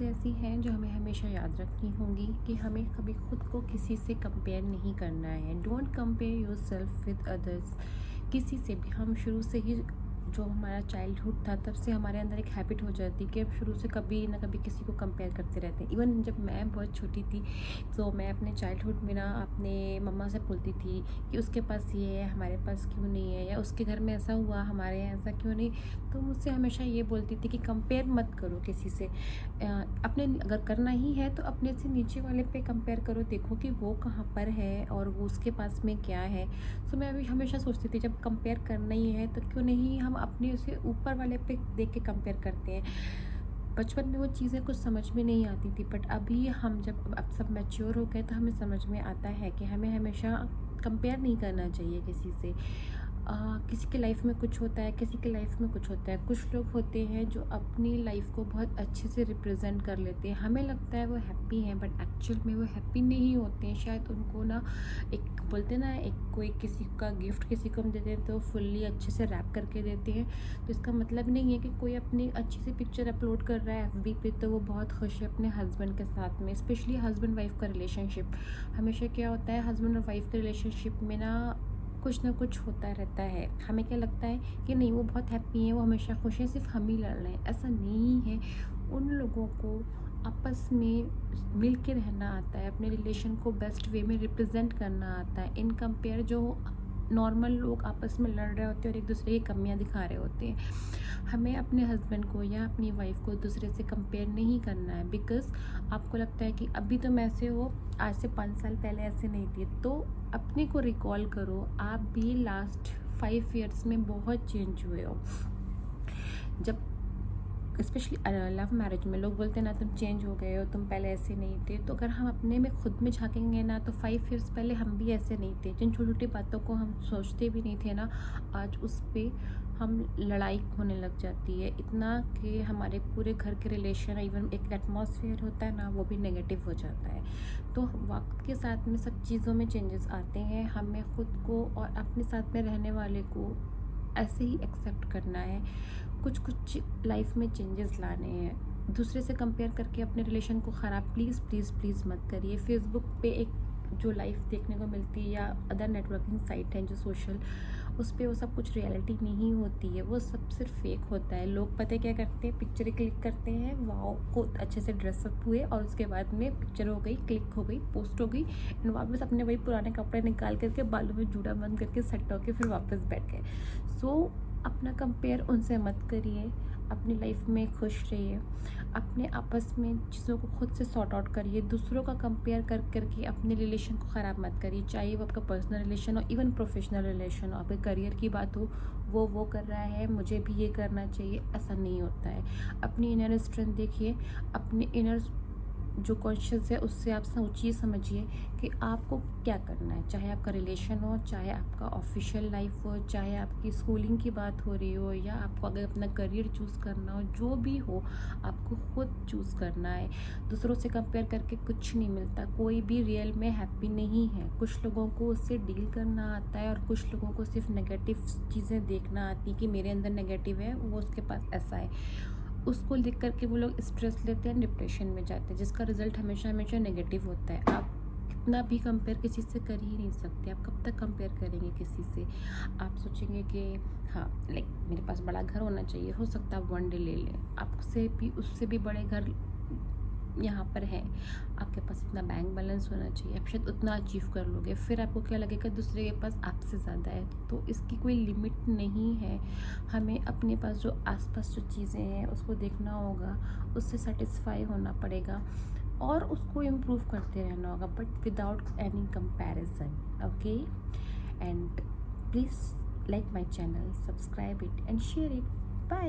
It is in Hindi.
ऐसी हैं जो हमें हमेशा याद रखनी होंगी कि हमें कभी खुद को किसी से कंपेयर नहीं करना है। Don't compare yourself with others. किसी से भी हम शुरू से ही जो हमारा चाइल्डहुड था तब से हमारे अंदर एक हैबिट हो जाती है कि हम शुरू से कभी ना कभी किसी को कंपेयर करते रहते हैं। इवन जब मैं बहुत छोटी थी तो मैं अपने चाइल्डहुड में ना अपने मम्मा से बोलती थी कि उसके पास ये है हमारे पास क्यों नहीं है, या उसके घर में ऐसा हुआ हमारे यहाँ ऐसा क्यों नहीं। तो मुझसे हमेशा ये बोलती थी कि कंपेयर मत करो किसी से। अपने अगर करना ही है तो अपने से नीचे वाले पे कंपेयर करो, देखो कि वो कहाँ पर है और वो उसके पास में क्या है। सो मैं अभी हमेशा सोचती थी जब कंपेयर करना ही है तो क्यों नहीं हम अपने उसे ऊपर वाले पे देख के कंपेयर करते हैं। बचपन में वो चीज़ें कुछ समझ में नहीं आती थी, बट अभी हम जब अब सब मैच्योर हो गए तो हमें समझ में आता है कि हमें हमेशा कंपेयर नहीं करना चाहिए किसी से। किसी के लाइफ में कुछ होता है, किसी के लाइफ में कुछ होता है। कुछ लोग होते हैं जो अपनी लाइफ को बहुत अच्छे से रिप्रेजेंट कर लेते हैं, हमें लगता है वो हैप्पी हैं बट एक्चुअल में वो हैप्पी नहीं होते हैं। शायद उनको ना एक बोलते ना एक कोई किसी का गिफ्ट किसी को हम देते हैं तो फुल्ली अच्छे से रैप करके देते हैं। तो इसका मतलब नहीं है कि कोई अपनी अच्छी सी पिक्चर अपलोड कर रहा है एफबी पे तो वो बहुत खुश है अपने हस्बैंड के साथ में। स्पेशली हस्बैंड वाइफ का रिलेशनशिप, हमेशा क्या होता है हस्बैंड और वाइफ के रिलेशनशिप में ना कुछ ना कुछ होता रहता है। हमें क्या लगता है कि नहीं वो बहुत हैप्पी हैं, वो हमेशा खुश हैं, सिर्फ हम ही लड़ रहे हैं। ऐसा नहीं है। उन लोगों को आपस में मिल के रहना आता है, अपने रिलेशन को बेस्ट वे में रिप्रेजेंट करना आता है। इन कंपेयर जो नॉर्मल लोग आपस में लड़ रहे होते हैं और एक दूसरे की कमियां दिखा रहे होते हैं, हमें अपने हस्बैंड को या अपनी वाइफ को दूसरे से कंपेयर नहीं करना है। बिकॉज़ आपको लगता है कि अभी तुम ऐसे हो, आज से 5 साल पहले ऐसे नहीं थे। तो अपने को रिकॉल करो, आप भी लास्ट 5 ईयर्स में बहुत चेंज हुए हो। जब स्पेशली लव मैरिज में लोग बोलते हैं ना तुम चेंज हो गए हो, तुम पहले ऐसे नहीं थे। तो अगर हम अपने में खुद में झाँकेंगे ना तो 5 ईयर्स पहले हम भी ऐसे नहीं थे। जिन छोटी छोटी बातों को हम सोचते भी नहीं थे ना, आज उस पर हम लड़ाई होने लग जाती है इतना कि हमारे पूरे घर के रिलेशन इवन एक एटमॉस्फेयर होता है ना वो भी नेगेटिव हो जाता है। तो वक्त के साथ में सब चीज़ों में चेंजेस आते हैं। हमें खुद को और अपने साथ में रहने वाले को ऐसे ही एक्सेप्ट करना है। कुछ कुछ लाइफ में चेंजेस लाने हैं। दूसरे से कंपेयर करके अपने रिलेशन को ख़राब प्लीज़ प्लीज़ प्लीज़ मत करिए। फेसबुक पे एक जो लाइफ देखने को मिलती है या अदर नेटवर्किंग साइट हैं जो सोशल, उस पे वो सब कुछ रियलिटी नहीं होती है, वो सब सिर्फ फेक होता है। लोग पता है क्या करते हैं, पिक्चरें क्लिक करते हैं, वाओ खुद अच्छे से ड्रेसअप हुए और उसके बाद में पिक्चर हो गई, क्लिक हो गई, पोस्ट हो गई एंड वापस अपने वही पुराने कपड़े निकाल करके बालों में जूड़ा बंद करके सेट होके फिर वापस बैठ गए। सो अपना कंपेयर उनसे मत करिए, अपनी लाइफ में खुश रहिए, अपने आपस में चीज़ों को खुद से सॉर्ट आउट करिए। दूसरों का कंपेयर कर करके अपने रिलेशन को ख़राब मत करिए, चाहे वो आपका पर्सनल रिलेशन हो इवन प्रोफेशनल रिलेशन हो। आपके करियर की बात हो, वो कर रहा है मुझे भी ये करना चाहिए, ऐसा नहीं होता है। अपनी इनर स्ट्रेंथ देखिए, अपने इनर जो कॉन्शियस है उससे आप सोचिए समझिए कि आपको क्या करना है। चाहे आपका रिलेशन हो, चाहे आपका ऑफिशियल लाइफ हो, चाहे आपकी स्कूलिंग की बात हो रही हो, या आपको अगर अपना करियर चूज़ करना हो, जो भी हो आपको खुद चूज़ करना है। दूसरों से कंपेयर करके कुछ नहीं मिलता, कोई भी रियल में हैप्पी नहीं है। कुछ लोगों को उससे डील करना आता है और कुछ लोगों को सिर्फ नेगेटिव चीज़ें देखना आती कि मेरे अंदर नेगेटिव है, वो उसके पास ऐसा है। उसको लिख करके वो लोग स्ट्रेस लेते हैं, डिप्रेशन में जाते हैं, जिसका रिजल्ट हमेशा हमेशा नेगेटिव होता है। आप कितना भी कंपेयर किसी से कर ही नहीं सकते। आप कब तक कंपेयर करेंगे किसी से। आप सोचेंगे कि हाँ लाइक मेरे पास बड़ा घर होना चाहिए, हो सकता है वन डे ले लें, आपसे भी उससे भी बड़े घर यहाँ पर है। आपके पास इतना बैंक बैलेंस होना चाहिए, आप शायद उतना अचीव कर लोगे, फिर आपको क्या लगेगा दूसरे के पास आपसे ज़्यादा है। तो इसकी कोई लिमिट नहीं है। हमें अपने पास जो आसपास जो चीज़ें हैं उसको देखना होगा, उससे सेटिस्फाई होना पड़ेगा और उसको इम्प्रूव करते रहना होगा, but without any comparison. Okay, and please like my channel, subscribe it and share it. Bye.